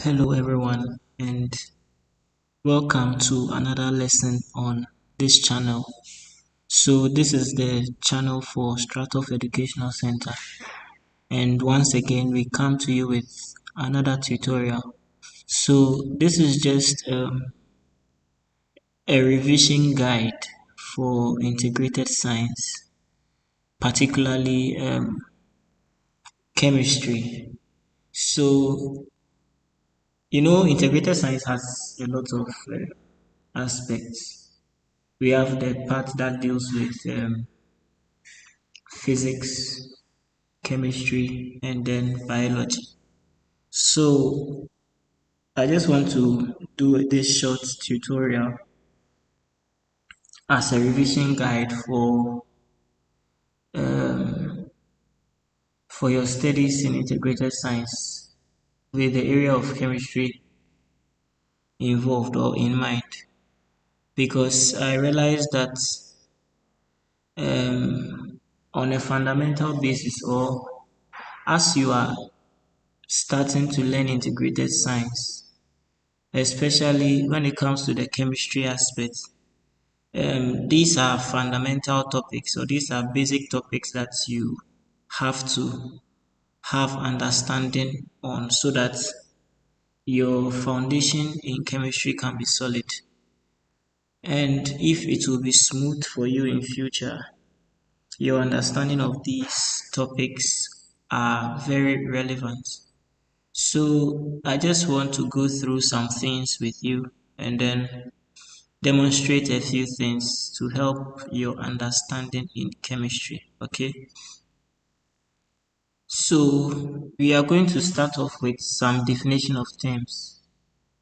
Hello everyone and welcome to another lesson on this channel. So this is the channel for Stratoff Educational Center, and once again we come to you with another tutorial. So this is just a revision guide for integrated science, particularly chemistry. So integrated science has a lot of aspects. We have the part that deals with physics, chemistry, and then biology. So I just want to do this short tutorial as a revision guide um, for your studies in integrated science with the area of chemistry involved or in mind, because I realized that on a fundamental basis, or as you are starting to learn integrated science, especially when it comes to the chemistry aspect. These are fundamental topics, or these are basic topics that you have to have understanding on so that your foundation in chemistry can be solid. And if it will be smooth for you in future, your understanding of these topics are very relevant. So I just want to go through some things with you and then demonstrate a few things to help your understanding in chemistry. Okay, so we are going to start off with some definition of terms.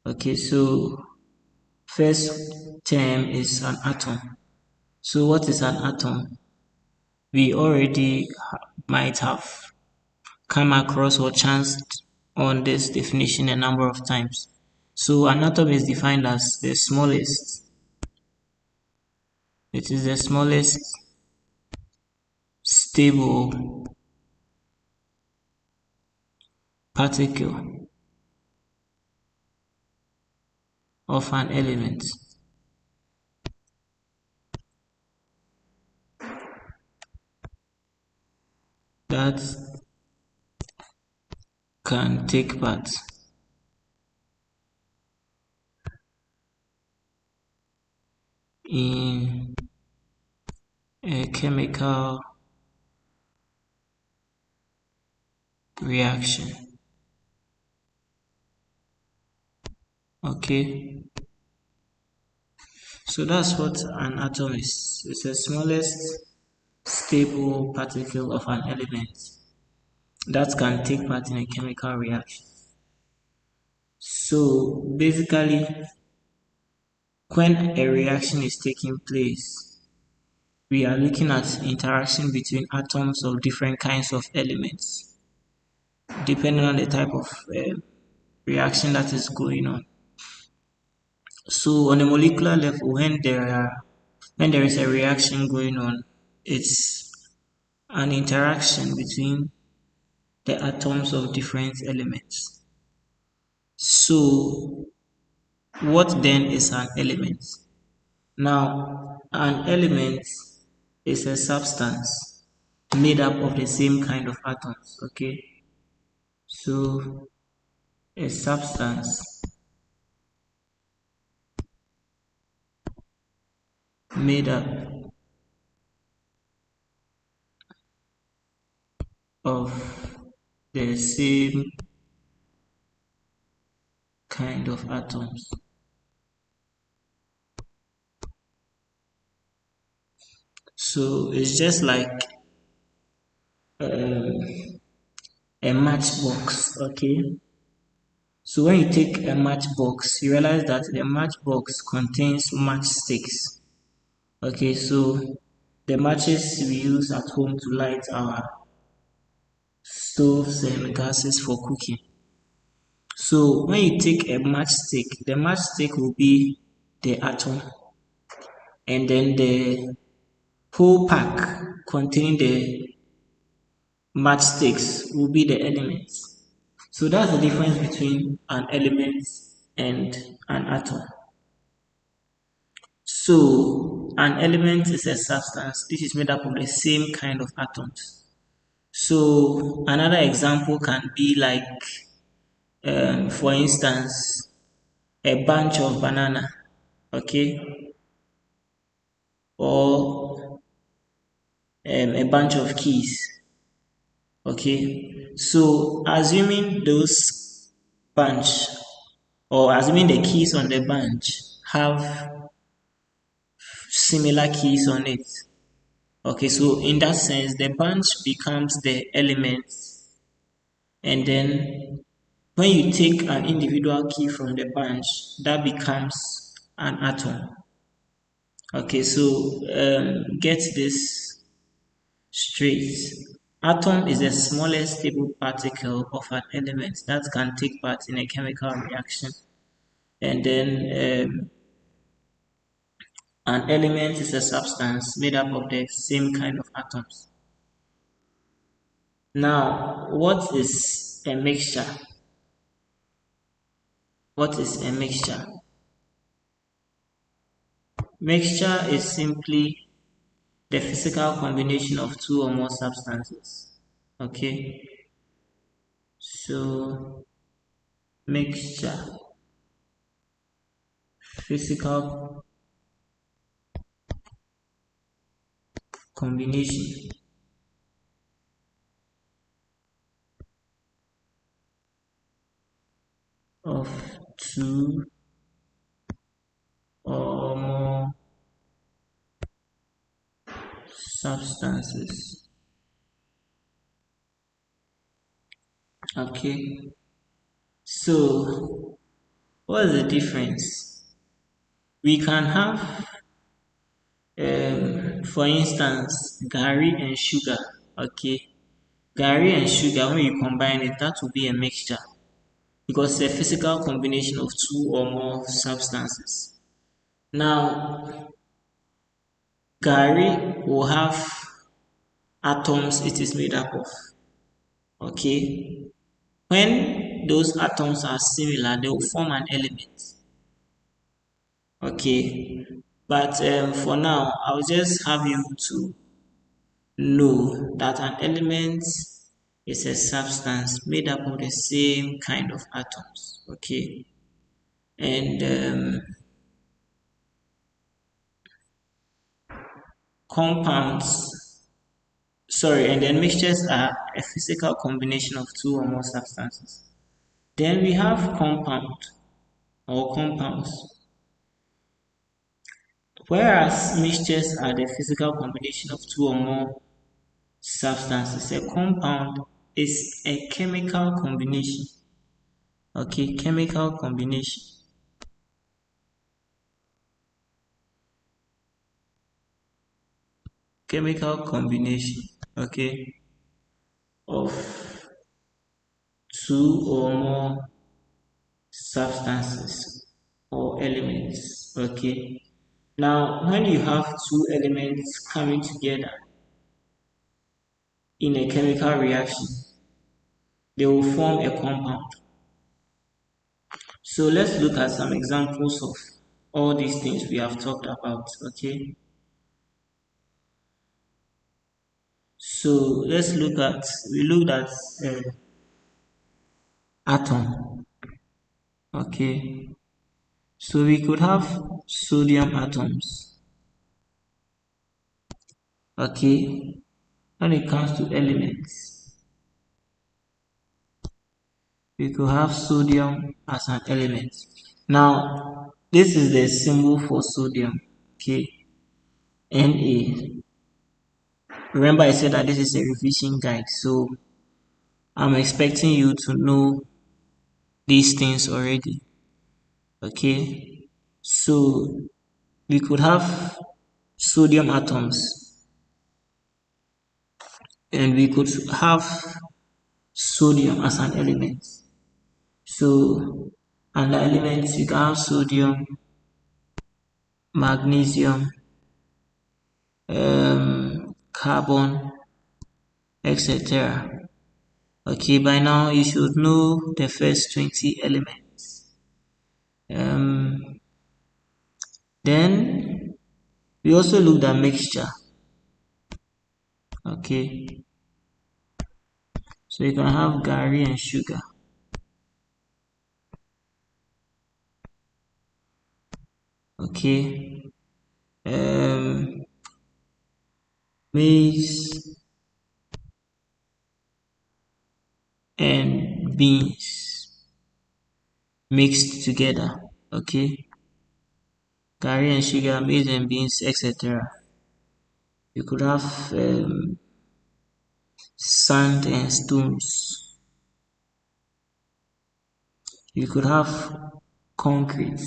Okay, so first term is an atom. So what is an atom? We already might have come across or chanced on this definition a number of times. So an atom is defined as the smallest. It is the smallest stable particle of an element that can take part in a chemical reaction. Okay, so that's what an atom is. It's the smallest stable particle of an element that can take part in a chemical reaction. So basically, when a reaction is taking place, we are looking at interaction between atoms of different kinds of elements, depending on the type of reaction that is going on. So on a molecular level, when there is a reaction going on, it's an interaction between the atoms of different elements. So what then is an element? Now, an element is a substance made up of the same kind of atoms, okay? So a substance made up of the same kind of atoms. So it's just like um, a matchbox, okay? So when you take a matchbox, you realize that the matchbox contains matchsticks. Okay, so the matches we use at home to light our stoves and gases for cooking. So when you take a matchstick, the matchstick will be the atom, and then the whole pack containing the matchsticks will be the elements. So that's the difference between an element and an atom. So an element is a substance. This is made up of the same kind of atoms. So another example can be like, for instance, a bunch of banana, okay, or a bunch of keys, okay. So assuming those bunch or assuming the keys on the bunch have similar keys on it, okay. So in that sense, the bunch becomes the element, and then when you take an individual key from the bunch, that becomes an atom. Okay, so get this straight. Atom is the smallest stable particle of an element that can take part in a chemical reaction. And then an element is a substance made up of the same kind of atoms. Now, what is a mixture? What is a mixture? Mixture is simply the physical combination of two or more substances. Okay, so mixture, physical combination of two or more substances. Okay, so what is the difference? We can have, for instance, Gary and sugar. Okay, Gary and sugar, when you combine it, that will be a mixture because it's a physical combination of two or more substances. Now, Gary will have atoms it is made up of. Okay, when those atoms are similar, they will form an element. Okay, but for now, I'll just have you to know that an element is a substance made up of the same kind of atoms. Okay, and compounds, sorry, and then mixtures are a physical combination of two or more substances. Then we have compound or compounds. Whereas mixtures are the physical combination of two or more substances, a compound is a chemical combination. Okay, chemical combination. Chemical combination, okay, of two or more substances or elements. Okay. Now, when you have two elements coming together in a chemical reaction, they will form a compound. So let's look at some examples of all these things we have talked about, okay? So let's look at, we looked at atom, okay? So we could have sodium atoms, okay? When it comes to elements, we could have sodium as an element. Now, this is the symbol for sodium, okay? Na. Remember I said that this is a revision guide, so I'm expecting you to know these things already. Okay, so we could have sodium atoms and we could have sodium as an element. So under elements we can have sodium, magnesium, carbon, etc. Okay, by now you should know the first 20 elements. Then we also looked at mixture. Okay, so you can have gari and sugar. Okay, maize and beans mixed together. Okay, gari and sugar, maize and beans, etc. You could have sand and stones. You could have concrete,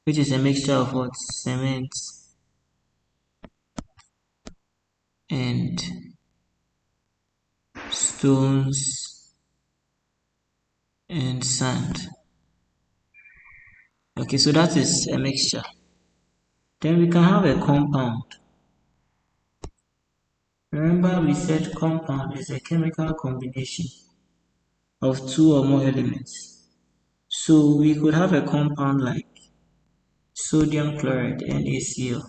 which is a mixture of what? Cement and stones and sand. Okay, so that is a mixture. Then we can have a compound. Remember we said compound is a chemical combination of two or more elements. So we could have a compound like sodium chloride NaCl,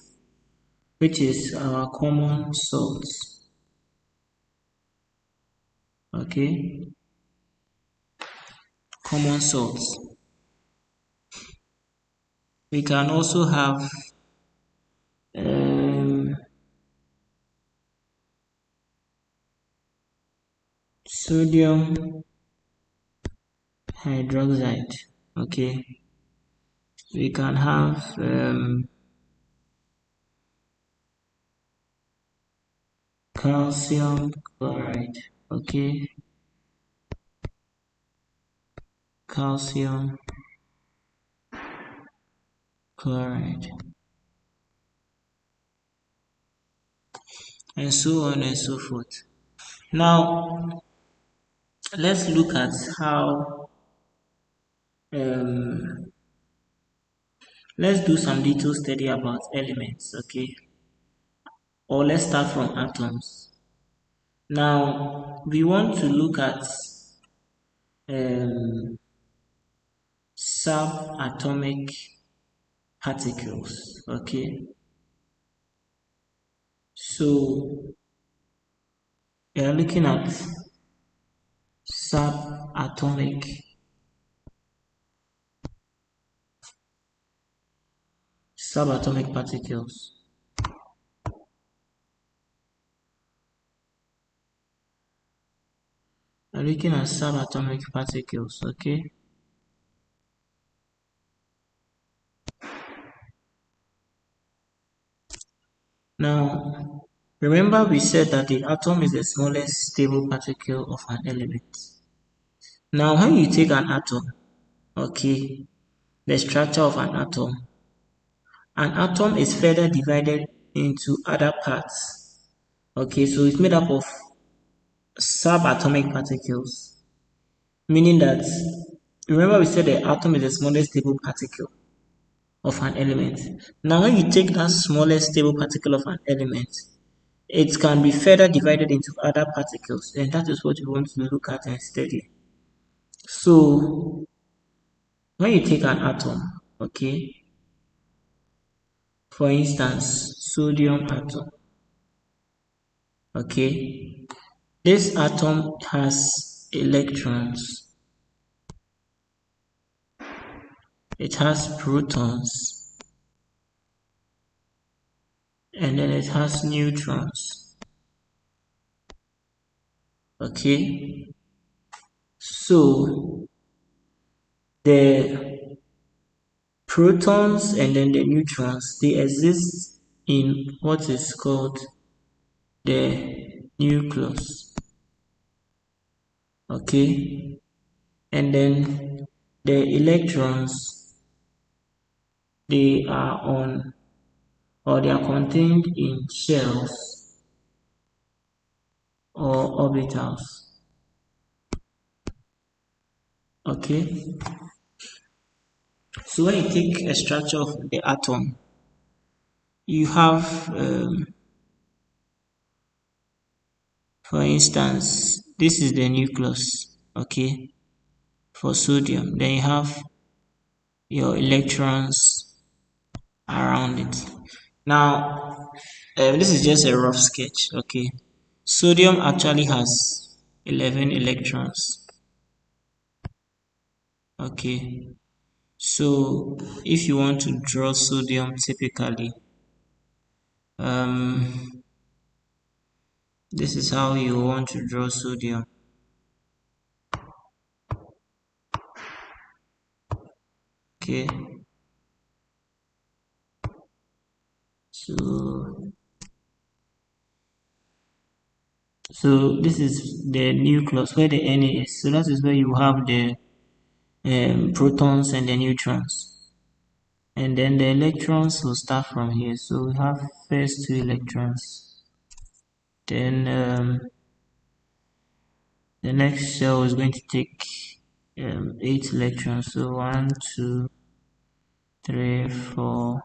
which is our common salt. Okay, common salts. We can also have um, sodium hydroxide. Okay, we can have calcium chloride. Okay, calcium chloride, and so on and so forth. Now let's look at how um, let's do some detailed study about elements. Okay, or let's start from atoms. Now we want to look at um, subatomic particles. Okay, so we are looking at subatomic subatomic particles. We are looking at subatomic particles. Okay, now remember we said that the atom is the smallest stable particle of an element. Now when you take an atom, okay, the structure of an atom is further divided into other parts. Okay, so it's made up of subatomic particles, meaning that remember we said the atom is the smallest stable particle of an element. Now when you take that smallest stable particle of an element, it can be further divided into other particles, and that is what we want to look at and study. So when you take an atom, okay, for instance, sodium atom, okay, this atom has electrons, it has protons, and then it has neutrons. Okay, so the protons and then the neutrons, they exist in what is called the nucleus. Okay, and then the electrons, they are on, or they are contained in shells or orbitals. Okay, so when you take a structure of the atom, you have For instance, this is the nucleus, okay, for sodium. Then you have your electrons around it. Now, this is just a rough sketch, okay. Sodium actually has 11 electrons, okay. So, if you want to draw sodium typically, um, this is how you want to draw sodium, okay. So, so this is the nucleus where the Na is. So that is where you have the protons and the neutrons. And then the electrons will start from here. So we have first two electrons. Then the next shell is going to take 8 electrons. So 1, 2, 3, 4,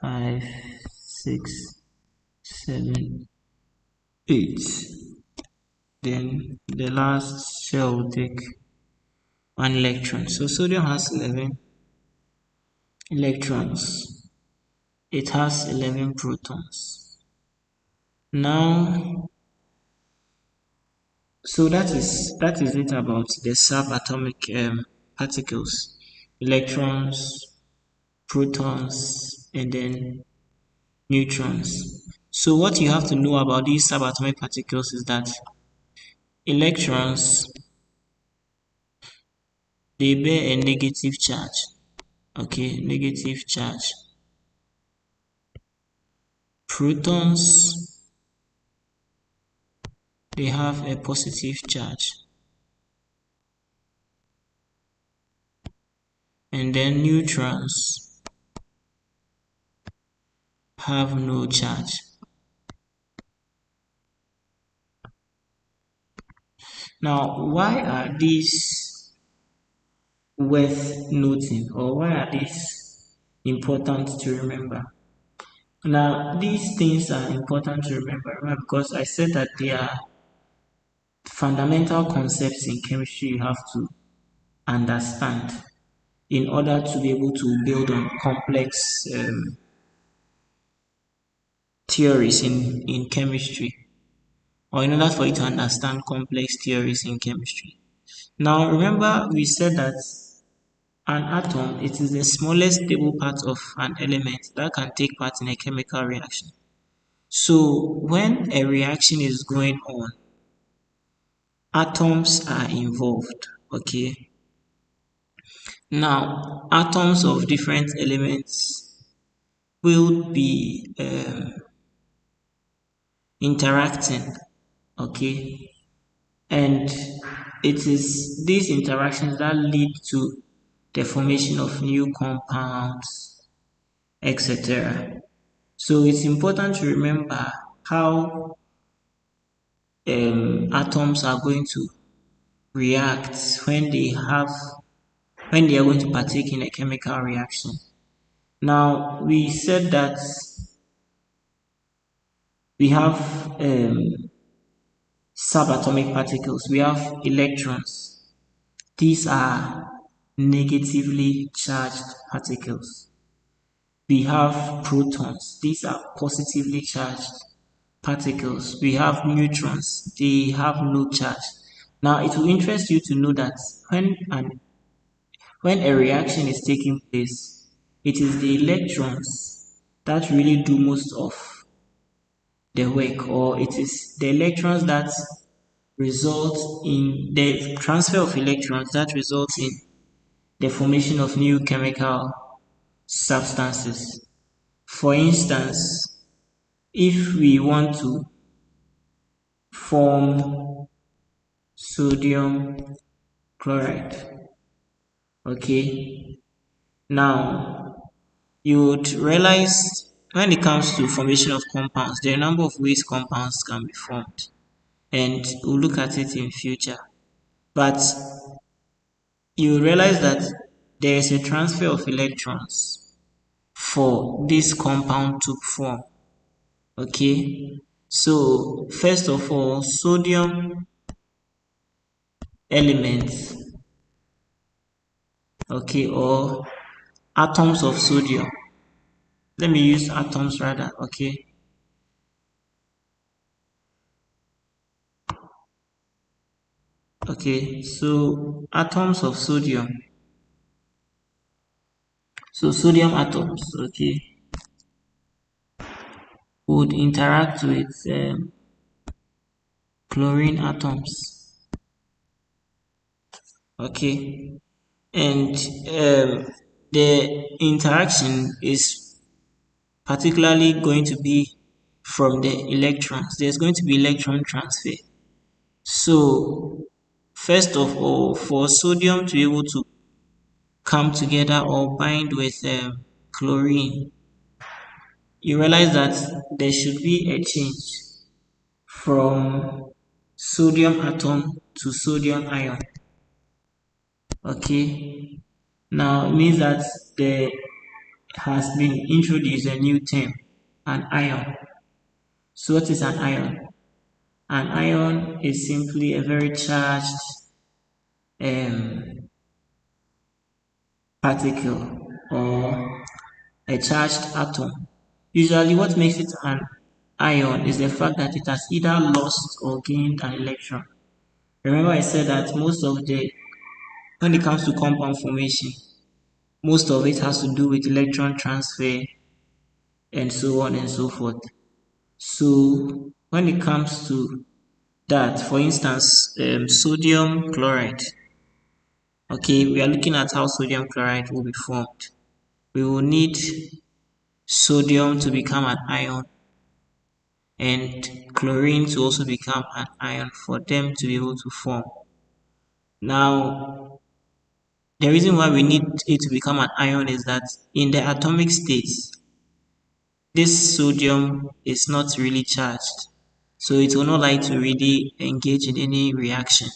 5, 6, 7, 8. Then the last shell will take 1 electron. So sodium has 11 electrons. It has 11 protons. Now, so that is it about the subatomic particles, electrons, protons, and then neutrons. So what you have to know about these subatomic particles is that electrons, they bear a negative charge. Okay, negative charge. Protons, they have a positive charge. And then neutrons have no charge. Now, why are these worth noting, or why are these important to remember? Now, these things are important to remember, right? Because I said that they are fundamental concepts in chemistry you have to understand in order to be able to build on complex theories in chemistry, or in order for you to understand complex theories in chemistry. Now, remember we said that an atom, it is the smallest stable part of an element that can take part in a chemical reaction. So when a reaction is going on, atoms are involved, okay? Now, atoms of different elements will be interacting, okay? And it is these interactions that lead to the formation of new compounds, etc. So it's important to remember how atoms are going to react when they are going to partake in a chemical reaction. Now we said that we have subatomic particles. We have electrons. These are negatively charged particles. We have protons. These are positively charged particles. We have neutrons. They have no charge. Now, it will interest you to know that when a reaction is taking place, it is the electrons that really do most of the work, or it is the electrons that result in the transfer of electrons that results in the formation of new chemical substances. For instance, if we want to form sodium chloride, okay, now you would realize when it comes to formation of compounds, there are a number of ways compounds can be formed, and we'll look at it in future. But you realize that there is a transfer of electrons for this compound to form. Okay, So first of all, sodium elements, okay, or atoms of sodium. Let me use atoms rather, okay. Okay, so atoms of sodium. So sodium atoms, okay, would interact with chlorine atoms, okay, and the interaction is particularly going to be from the electrons. There's going to be electron transfer. So first of all, for sodium to be able to come together or bind with chlorine, you realize that there should be a change from sodium atom to sodium ion. Okay, now it means that there has been introduced a new term, an ion. So what is an ion? An ion is simply a very charged um, particle or a charged atom. Usually what makes it an ion is the fact that it has either lost or gained an electron. Remember I said that when it comes to compound formation, most of it has to do with electron transfer and so on and so forth. So when it comes to that, for instance, sodium chloride, okay, we are looking at how sodium chloride will be formed. We will need sodium to become an ion and chlorine to also become an ion for them to be able to form. Now, the reason why we need it to become an ion is that in the atomic states, this sodium is not really charged. So it will not like to really engage in any reaction.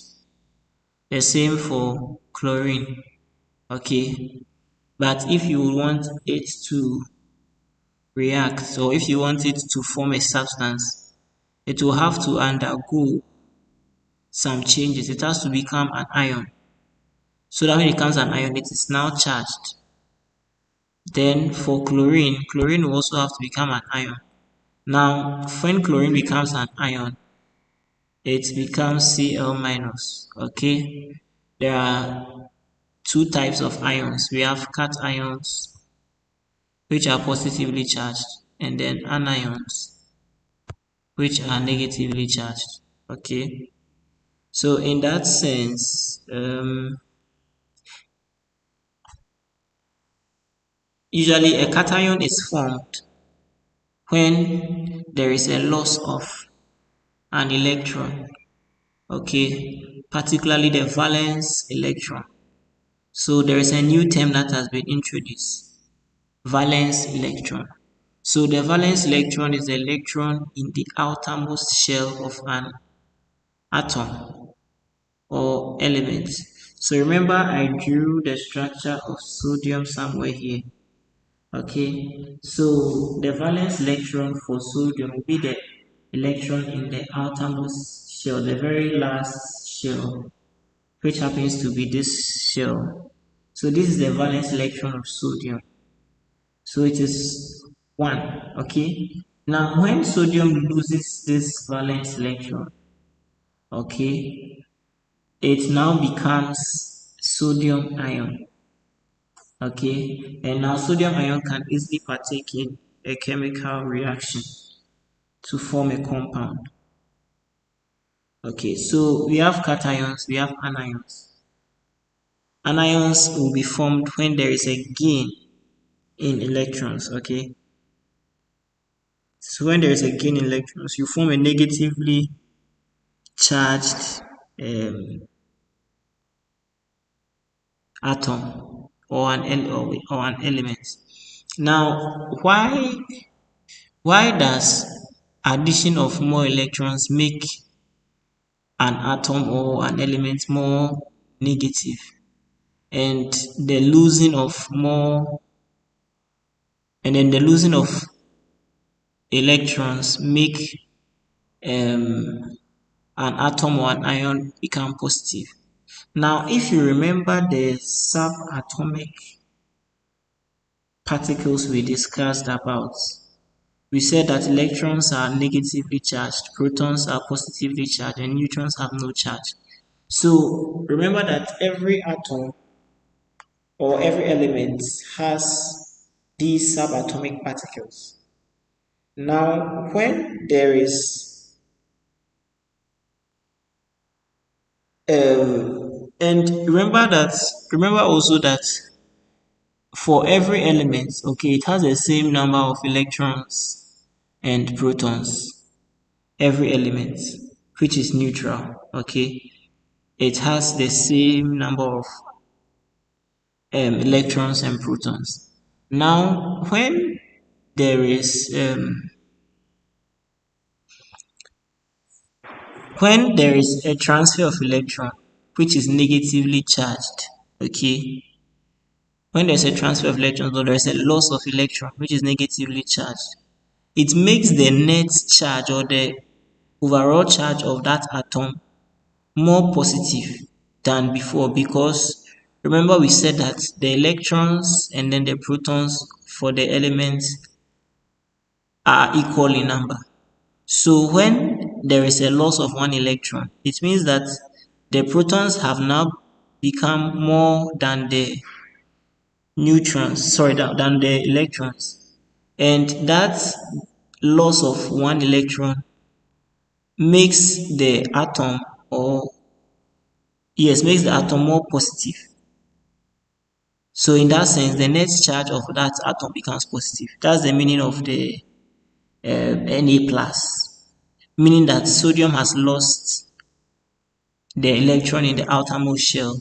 The same for chlorine. Okay. But if you want it to react or if you want it to form a substance, it will have to undergo some changes. It has to become an ion. So that when it becomes an ion, it is now charged. Then for chlorine, chlorine will also have to become an ion. Now, when chlorine becomes an ion, it becomes Cl minus. Okay, there are two types of ions. We have cations, which are positively charged, and then anions, which are negatively charged. Okay, so in that sense, usually a cation is formed when there is a loss of an electron, okay, particularly the valence electron. So there is a new term that has been introduced, valence electron. So the valence electron is the electron in the outermost shell of an atom or element. So remember I drew the structure of sodium somewhere here. Okay, so the valence electron for sodium will be the electron in the outermost shell, the very last shell, which happens to be this shell. So this is the valence electron of sodium. So it is 1, okay? Now when sodium loses this valence electron, okay, it now becomes sodium ion, okay? And now sodium ion can easily partake in a chemical reaction to form a compound. Okay, so we have cations, we have anions. Anions will be formed when there is a gain in electrons, okay? So when there is a gain in electrons, you form a negatively charged atom or an element. Now, why does addition of more electrons make an atom or an element more negative, and the losing of more and then the losing of electrons make um, an atom or an ion become positive. Now, if you remember the subatomic particles we discussed about, we said that electrons are negatively charged, protons are positively charged, and neutrons have no charge. So remember that every atom or every element has these subatomic particles. Now, when there is and remember also that for every element, okay, it has the same number of electrons and protons. Every element, which is neutral, okay, it has the same number of electrons and protons. Now, when there is a transfer of electron which is negatively charged, okay, when there's a transfer of electrons or there's a loss of electron which is negatively charged, it makes the net charge or the overall charge of that atom more positive than before, because remember we said that the electrons and then the protons for the elements are equal in number. So when there is a loss of one electron, it means that the protons have now become more than the than the electrons. And that loss of one electron makes the atom or yes, makes the atom more positive. So in that sense, the net charge of that atom becomes positive. That's the meaning of the Na plus, meaning that sodium has lost the electron in the outermost shell,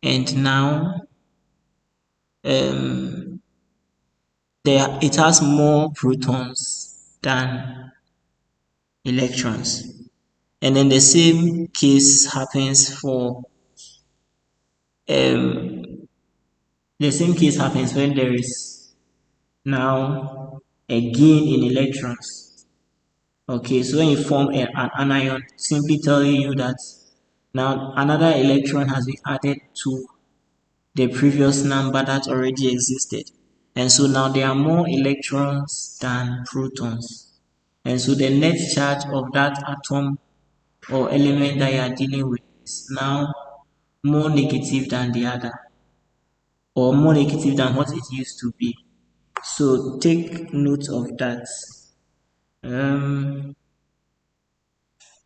and now um, it has more protons than electrons. And then um, the same case happens when there is now a gain in electrons. Okay, so when you form an anion, simply telling you that now another electron has been added to the previous number that already existed. And so now there are more electrons than protons. And so the net charge of that atom or element that you are dealing with is now more negative than the other, or more negative than what it used to be. So take note of that. Um,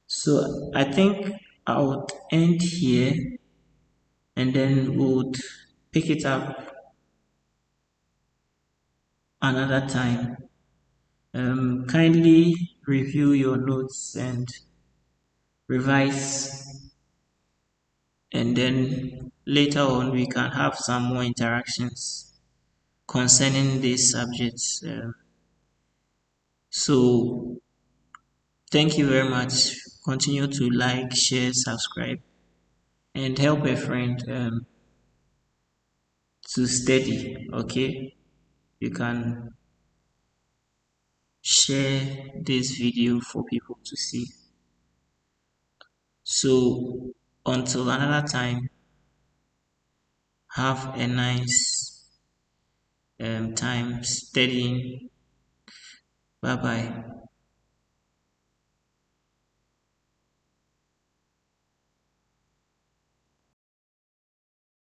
so I think I would end here and then we'll pick it up another time. Kindly review your notes and revise, and then later on we can have some more interactions concerning these subjects. So thank you very much. Continue to like, share, subscribe, and help a friend to study. Okay, you can share this video for people to see. So until another time, have a nice time studying. Bye bye.